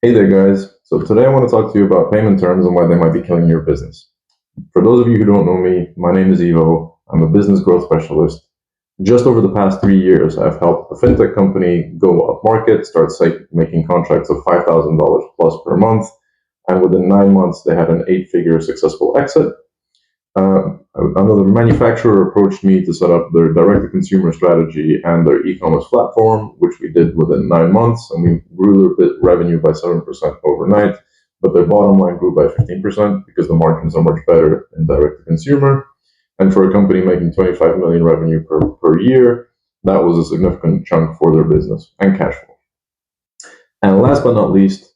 Hey there, guys. So today I want to talk to you about payment terms and why they might be killing your business. For those of you who don't know me, my name is Ivo. I'm a business growth specialist. Just over the past 3 years, I've helped a fintech company go up market, start making contracts of $5,000 plus per month, and within 9 months, they had an 8-figure successful exit. Another manufacturer approached me to set up their direct-to-consumer strategy and their e-commerce platform, which we did within 9 months, and we grew their revenue by 7% overnight, but their bottom line grew by 15% because the margins are much better in direct-to-consumer. And for a company making 25 million revenue per year, that was a significant chunk for their business and cash flow. And last but not least,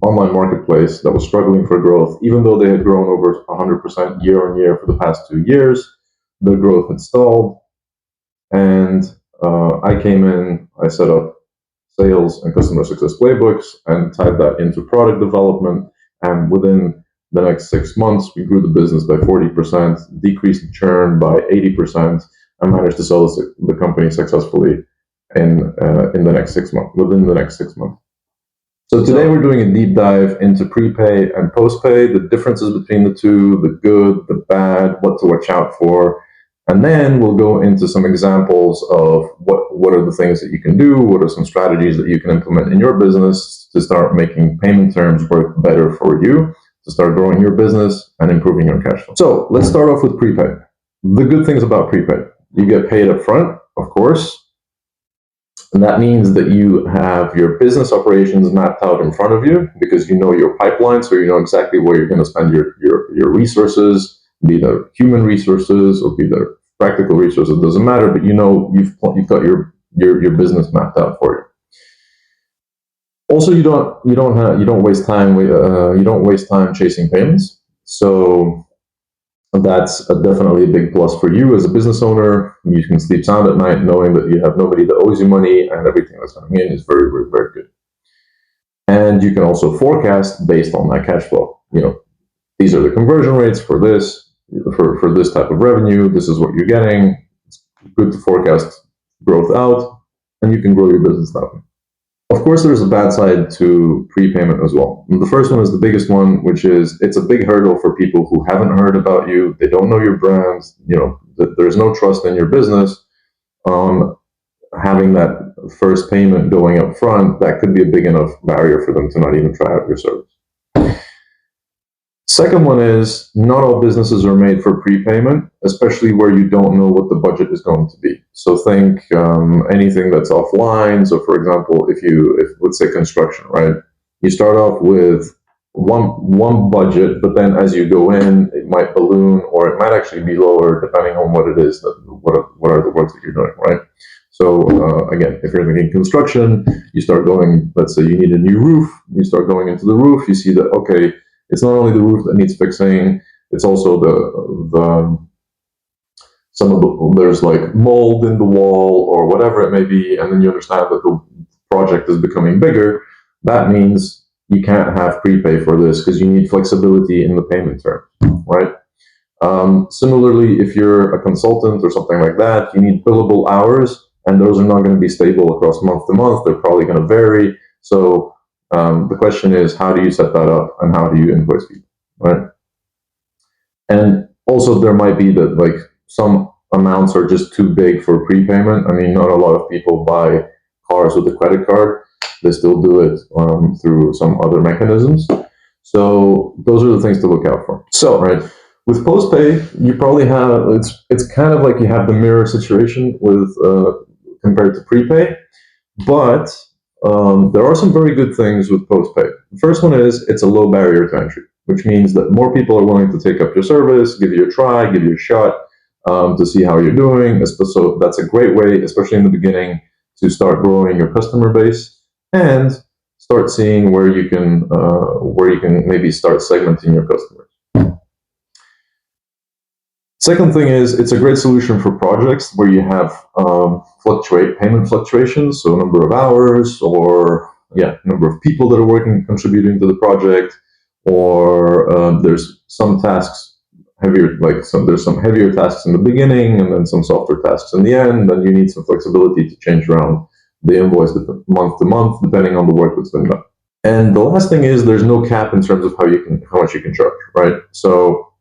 online marketplace that was struggling for growth, even though they had grown over 100% year on year for the past 2 years. The growth had stalled, and I came in, I set up sales and customer success playbooks and tied that into product development. And within the next 6 months, we grew the business by 40%, decreased churn by 80%, and managed to sell the company successfully in the next 6 months, within the next 6 months. So today we're doing a deep dive into prepay and postpay, the differences between the two, the good, the bad, what to watch out for. And then we'll go into some examples of what are the things that you can do, what are some strategies that you can implement in your business to start making payment terms work better for you, to start growing your business and improving your cash flow. So let's start off with prepay. The good things about prepay: you get paid up front, of course. And that means that you have your business operations mapped out in front of you because you know your pipeline, so you know exactly where you're going to spend your resources, be they human resources or be they practical resources. It doesn't matter, but you know you've got your business mapped out for you. Also, you don't waste time chasing payments. So that's definitely a big plus for you as a business owner. You can sleep sound at night knowing that you have nobody that owes you money and everything that's coming in is very, very, very good. And you can also forecast based on that cash flow. These are the conversion rates for this type of revenue. This is what you're getting. It's good to forecast growth out, and you can grow your business that way. Of course, there's a bad side to prepayment as well. And the first one is the biggest one, which is it's a big hurdle for people who haven't heard about you. They don't know your brand. There's no trust in your business. Having that first payment going up front, that could be a big enough barrier for them to not even try out your service. Second one is not all businesses are made for prepayment, especially where you don't know what the budget is going to be. So think anything that's offline. So for example, if let's say construction, right? You start off with one budget, but then as you go in, it might balloon or it might actually be lower depending on what it is, what are the works that you're doing, right? So again, if you're thinking construction, you start going, let's say you need a new roof, you start going into the roof, you see that, okay, it's not only the roof that needs fixing, it's also there's like mold in the wall or whatever it may be, and then you understand that the project is becoming bigger. That means you can't have prepay for this because you need flexibility in the payment terms, right? Similarly, if you're a consultant or something like that, you need billable hours, and those are not going to be stable across month to month. They're probably going to vary. So the question is, how do you set that up and how do you invoice people, right? And also there might be that like some amounts are just too big for prepayment. I mean, not a lot of people buy cars with a credit card. They still do it through some other mechanisms. So those are the things to look out for. So, right, with postpay, you probably have, it's kind of like you have the mirror situation with compared to prepay, but there are some very good things with postpay. The first one is it's a low barrier to entry, which means that more people are willing to take up your service, give you a try, give you a shot to see how you're doing. So that's a great way, especially in the beginning, to start growing your customer base and start seeing where you can maybe start segmenting your customers. Second thing is it's a great solution for projects where you have payment fluctuations, so number of hours or number of people that are contributing to the project, or there's some tasks there's some heavier tasks in the beginning and then some softer tasks in the end, and you need some flexibility to change around They invoice month to month, depending on the work that's been done. And the last thing is there's no cap in terms of how much you can charge, right? So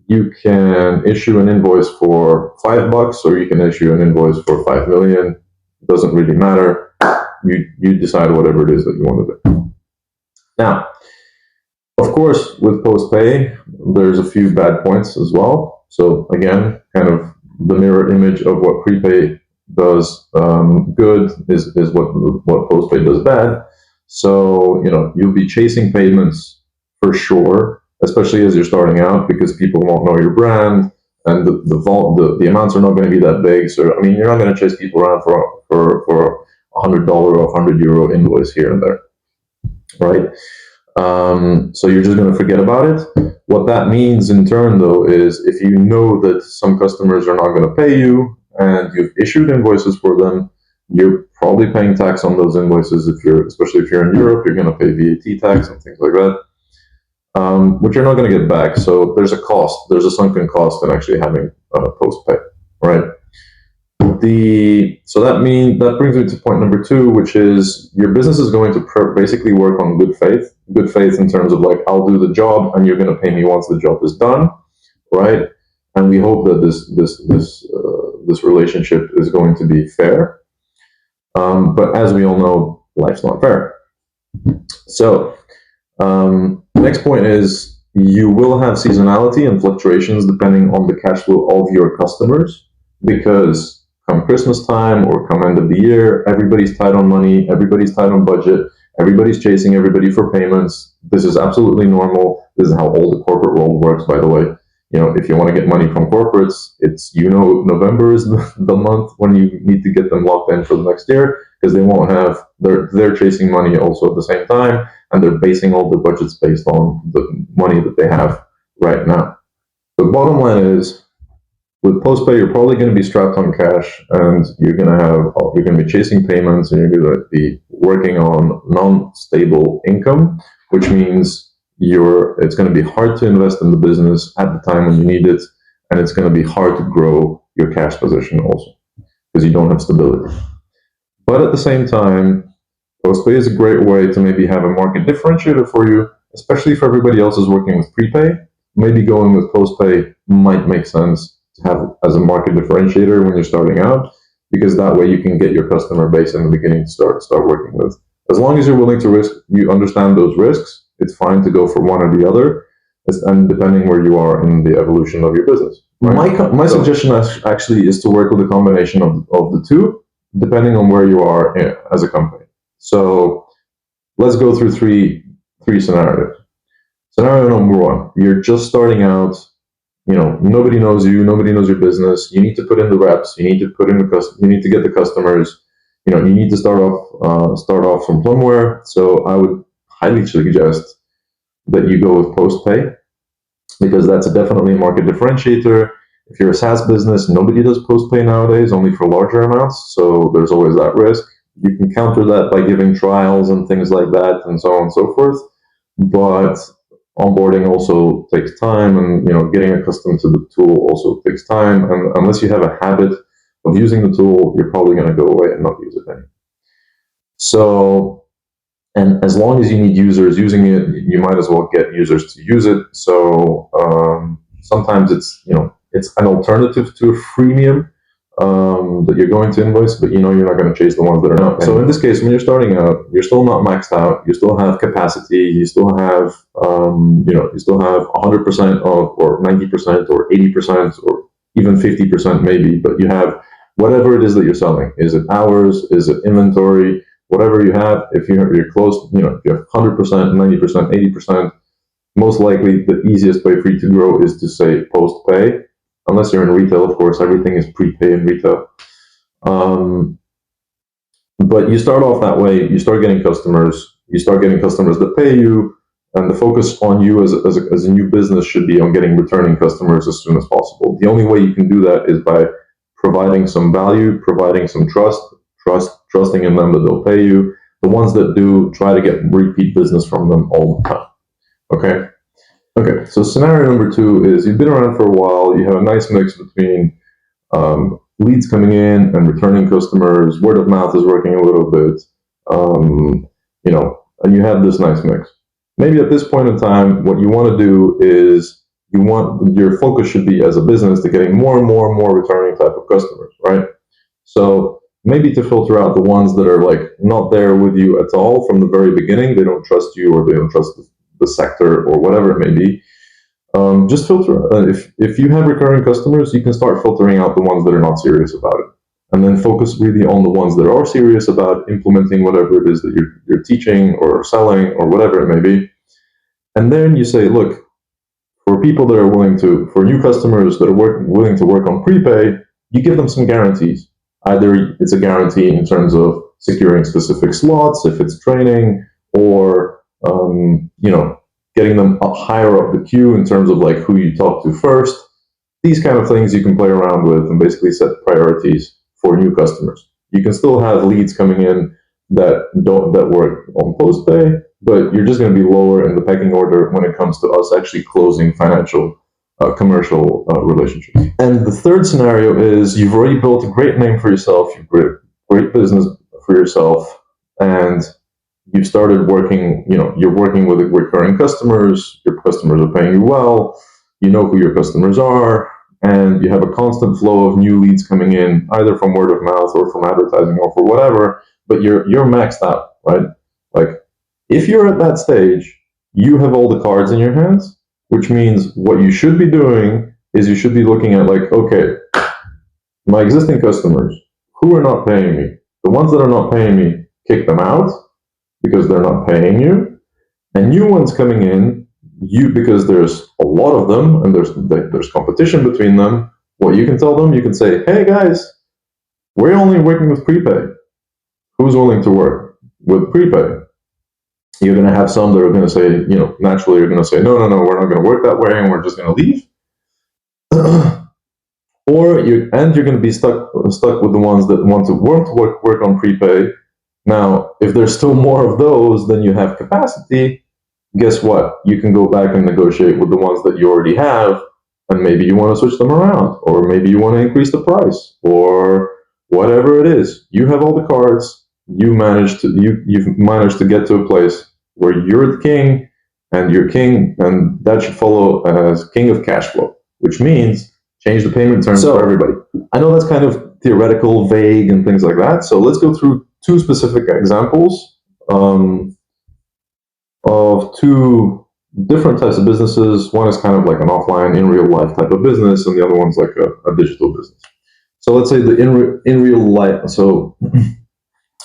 you can issue an invoice for $5, or you can issue an invoice for 5 million. It doesn't really matter. You decide whatever it is that you want to do. Now, of course, with postpay, there's a few bad points as well. So again, kind of the mirror image of what prepay does good is what postpay does bad. So you'll be chasing payments for sure, especially as you're starting out, because people won't know your brand, and the amounts are not going to be that big. So I mean, you're not going to chase people around for $100 or €100 invoice here and there, right? So you're just going to forget about it. What that means in turn, though, is if you know that some customers are not going to pay you and you've issued invoices for them, you're probably paying tax on those invoices. Especially if you're in Europe, you're going to pay VAT tax and things like that, which you're not going to get back. So there's a sunken cost in actually having post-pay, right? So that brings me to point number 2, which is your business is going to basically work on good faith in terms of like, I'll do the job and you're going to pay me once the job is done, right? And we hope that this relationship is going to be fair. But as we all know, life's not fair. So next point is you will have seasonality and fluctuations depending on the cash flow of your customers, because come Christmas time or come end of the year, everybody's tight on money, everybody's tight on budget, everybody's chasing everybody for payments. This is absolutely normal. This is how all the corporate world works, by the way. If you want to get money from corporates, November is the month when you need to get them locked in for the next year, because they won't have, they're chasing money also at the same time, and they're basing all their budgets based on the money that they have right now. The bottom line is, with postpay, you're probably going to be strapped on cash, and you're going to be chasing payments, and you're going to be working on non-stable income, which means it's going to be hard to invest in the business at the time when you need it, and it's going to be hard to grow your cash position also, because you don't have stability. But at the same time, postpay is a great way to maybe have a market differentiator for you, especially if everybody else is working with prepay. Maybe going with postpay might make sense to have as a market differentiator when you're starting out, because that way you can get your customer base in the beginning to start working with. As long as you're willing to you understand those risks, it's fine to go for one or the other, and depending where you are in the evolution of your business. Right? My suggestion actually is to work with a combination of the two, depending on where you are as a company. So let's go through three scenarios. Scenario number 1, you're just starting out. Nobody knows you, nobody knows your business. You need to put in the reps, you need to get the customers. You need to start off from somewhere. So I would highly suggest that you go with postpay, because that's definitely a market differentiator. If you're a SaaS business, nobody does postpay nowadays, only for larger amounts. So there's always that risk. You can counter that by giving trials and things like that, and so on and so forth. But onboarding also takes time, and getting accustomed to the tool also takes time. And unless you have a habit of using the tool, you're probably going to go away and not use it anymore. So, and as long as you need users using it, you might as well get users to use it. So sometimes it's an alternative to a freemium that you're going to invoice, but you're not going to chase the ones that are not. So in this case, when you're starting out, you're still not maxed out. You still have capacity. You still have 100% or 90% or 80% or even 50% maybe, but you have whatever it is that you're selling. Is it hours? Is it inventory? Whatever you have, if you're close, if you have 100%, 90%, 80%, most likely the easiest way for you to grow is to say post-pay. Unless you're in retail, of course, everything is prepay in retail. But you start off that way. You start getting customers. You start getting customers that pay you, and the focus on you as a new business should be on getting returning customers as soon as possible. The only way you can do that is by providing some value, providing some trusting in them that they'll pay you. The ones that do, try to get repeat business from them all the time. Okay, so scenario number 2 is you've been around for a while, you have a nice mix between leads coming in and returning customers. Word of mouth is working a little bit, and you have this nice mix. Maybe at this point in time, what you want to do is your focus should be as a business to getting more and more and more returning type of customers, right? So maybe to filter out the ones that are like not there with you at all from the very beginning, they don't trust you or they don't trust the sector or whatever it may be. Just filter. If you have recurring customers, you can start filtering out the ones that are not serious about it, and then focus really on the ones that are serious about implementing whatever it is that you're teaching or selling or whatever it may be. And then you say, look, for people that are for new customers that are willing to work on prepay, you give them some guarantees. Either it's a guarantee in terms of securing specific slots, if it's training, or getting them higher up the queue in terms of like who you talk to first. These kind of things you can play around with and basically set priorities for new customers. You can still have leads coming in that work on postpay, but you're just going to be lower in the pecking order when it comes to us actually closing financial commercial relationships. And the third scenario is you've already built a great name for yourself, you've great business for yourself, and you've started working, you're working with recurring customers, your customers are paying you well, you know who your customers are, and you have a constant flow of new leads coming in, either from word of mouth or from advertising or for whatever, but you're maxed out, right? Like, if you're at that stage, you have all the cards in your hands, which means what you should be doing is you should be looking at like, okay, my existing customers, who are not paying me? The ones that are not paying me, kick them out because they're not paying you. And new ones coming in, because there's a lot of them and there's competition between them, what you can tell them, you can say, hey guys, we're only working with prepay. Who's willing to work with prepay? You're going to have some that are going to say, naturally you're going to say, no, we're not going to work that way and we're just going to leave. Or you're going to be stuck with the ones that want to work on prepay. Now, if there's still more of those than you have capacity, guess what? You can go back and negotiate with the ones that you already have, and maybe you want to switch them around, or maybe you want to increase the price, or whatever it is. You have all the cards. You've managed to get to a place where you're the king, and you're king, and that should follow as king of cash flow, which means change the payment terms for everybody. I know that's kind of theoretical, vague, and things like that. So let's go through two specific examples of two different types of businesses. One is kind of like an offline, in real life type of business, and the other one's like a digital business. So let's say the in real life. So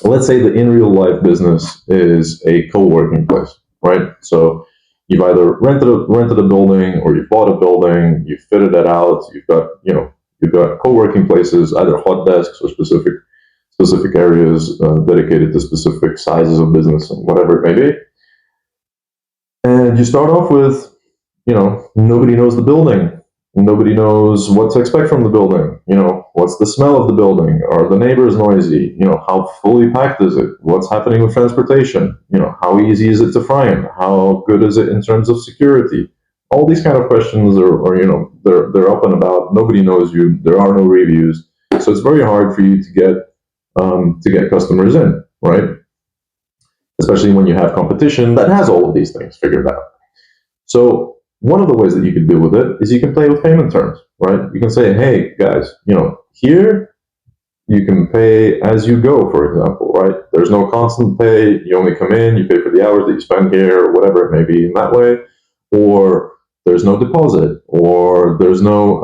let's say the in real life business is a co-working place, right? So you've either rented a building, or you've bought a building, you've fitted it out, you've got co-working places, either hot desks or specific areas dedicated to specific sizes of business and whatever it may be. And you start off with, nobody knows the building. Nobody knows what to expect from the building. What's the smell of the building? Are the neighbors noisy? How fully packed is it? What's happening with transportation? How easy is it to find? How good is it in terms of security? All these kind of questions they're up and about. Nobody knows you. There are no reviews. So it's very hard for you to get customers in, right? Especially when you have competition that has all of these things figured out. So one of the ways that you can deal with it is you can play with payment terms, right? You can say, hey, guys, here you can pay as you go, for example, right? There's no constant pay. You only come in, you pay for the hours that you spend here, or whatever it may be in that way. Or there's no deposit, or there's no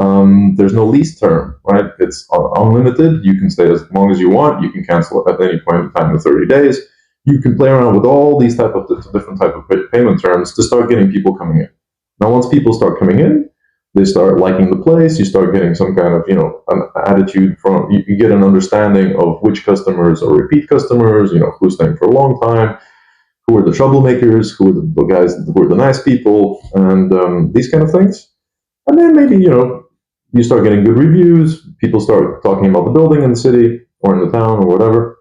lease term, right? It's unlimited. You can stay as long as you want. You can cancel at any point in time in 30 days. You can play around with all these different type of payment terms to start getting people coming in. Now, once people start coming in, they start liking the place. You start getting some kind of, an attitude from, you get an understanding of which customers are repeat customers, who's staying for a long time, who are the troublemakers, who are the guys who are the nice people, and these kind of things. And then maybe, you start getting good reviews. People start talking about the building in the city or in the town or whatever.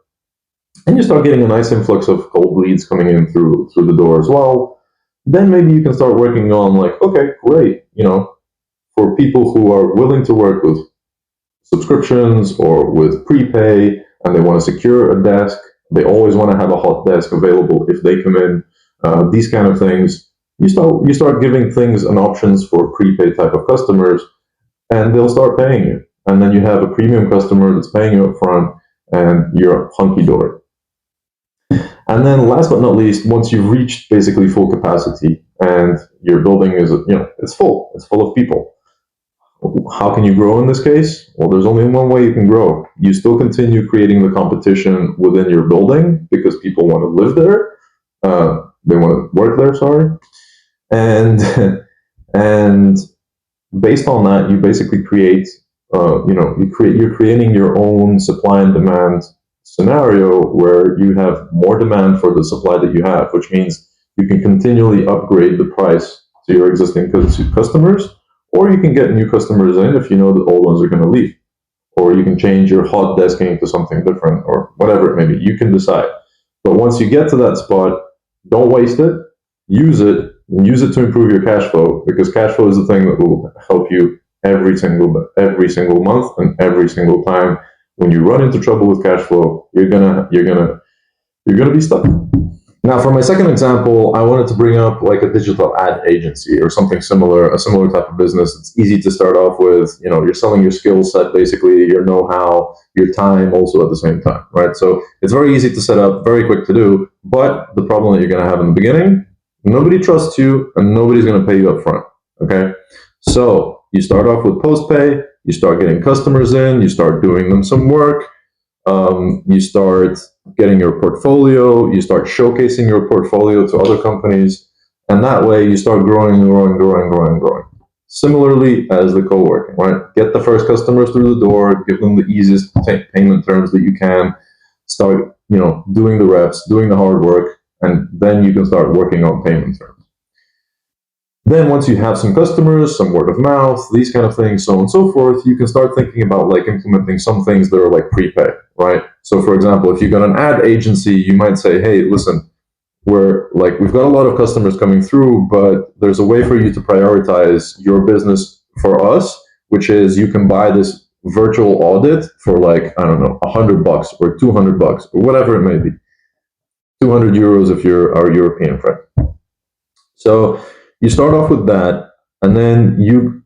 And you start getting a nice influx of cold leads coming in through the door as well. Then maybe you can start working on like, okay, great, for people who are willing to work with subscriptions or with prepay, and they want to secure a desk. They always want to have a hot desk available if they come in. These kind of things. You start giving things and options for prepay type of customers, and they'll start paying you. And then you have a premium customer that's paying you up front, and you're hunky-dory. And then last but not least, once you've reached basically full capacity and your building is, it's full of people. How can you grow in this case? Well, there's only one way you can grow. You still continue creating the competition within your building because people want to live there. They want to work there, sorry. And and based on that, you basically create, you're creating your own supply and demand scenario where you have more demand for the supply that you have, which means you can continually upgrade the price to your existing customers, or you can get new customers in if you know the old ones are going to leave, or you can change your hot desking to something different, or whatever it may be. You can decide. But once you get to that spot, don't waste it. Use it to improve your cash flow, because cash flow is the thing that will help you every single month and every single time. When you run into trouble with cash flow, you're gonna be stuck. Now, for my second example, I wanted to bring up like a digital ad agency or something similar, a similar type of business. It's easy to start off with. You're selling your skill set, basically your know-how, your time, also at the same time, right? So it's very easy to set up, very quick to do. But the problem that you're gonna have in the beginning, nobody trusts you, and nobody's gonna pay you up front. Okay, so you start off with post-pay. You start getting customers in. You start doing them some work. You start getting your portfolio. You start showcasing your portfolio to other companies, and that way you start growing. Similarly as the co-working, right? Get the first customers through the door. Give them the easiest payment terms that you can. Start, doing the reps, doing the hard work, and then you can start working on payment terms. Then once you have some customers, some word of mouth, these kind of things, so on and so forth, you can start thinking about like implementing some things that are like prepay, right? So for example, if you've got an ad agency, you might say, hey, listen, we've got a lot of customers coming through, but there's a way for you to prioritize your business for us, which is you can buy this virtual audit for like, I don't know, $100 or $200 or whatever it may be. 200 euros if you're our European friend. So you start off with that, and then you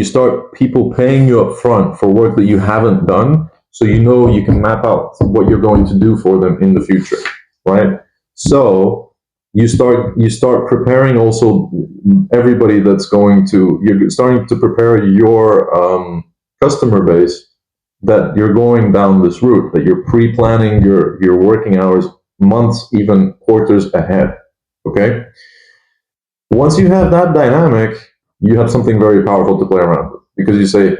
start people paying you up front for work that you haven't done, so you can map out what you're going to do for them in the future, right? So you start preparing also everybody you're starting to prepare your customer base that you're going down this route, that you're pre-planning your working hours months, even quarters ahead, okay? Once you have that dynamic, you have something very powerful to play around with, because you say,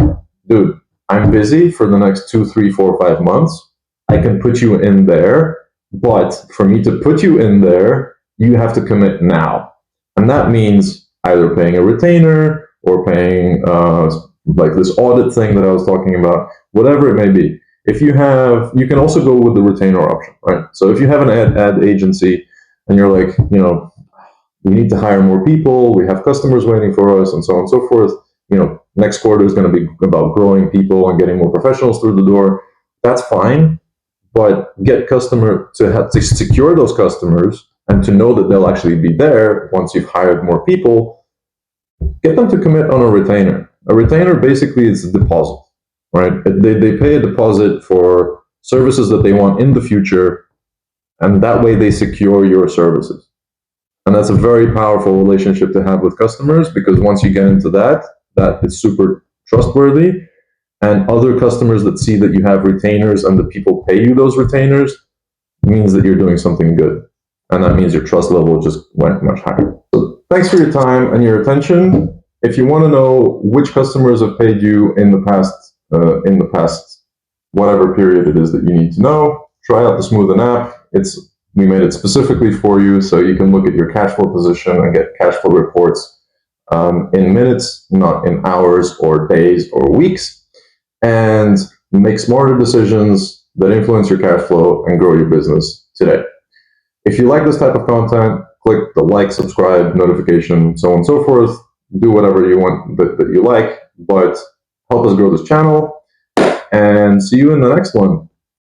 dude, I'm busy for the next 2, 3, 4, 5 months. I can put you in there, but for me to put you in there, you have to commit now. And that means either paying a retainer or paying like this audit thing that I was talking about, whatever it may be. You can also go with the retainer option, right? So if you have an ad agency and you're like, we need to hire more people, we have customers waiting for us, and so on and so forth. Next quarter is going to be about growing people and getting more professionals through the door. That's fine, but get customer to have to secure those customers and to know that they'll actually be there once you've hired more people. Get them to commit on a retainer. A retainer basically is a deposit, right? They pay a deposit for services that they want in the future, and that way they secure your services. And that's a very powerful relationship to have with customers, because once you get into that is super trustworthy. And other customers that see that you have retainers and the people pay you those retainers means that you're doing something good. And that means your trust level just went much higher. So thanks for your time and your attention. If you want to know which customers have paid you in the past, whatever period it is that you need to know, try out the Smoothin app. We made it specifically for you, so you can look at your cash flow position and get cash flow reports in minutes, not in hours or days or weeks, and make smarter decisions that influence your cash flow and grow your business today. If you like this type of content, click the like, subscribe, notification, so on and so forth. Do whatever you want that you like, but help us grow this channel, and see you in the next one.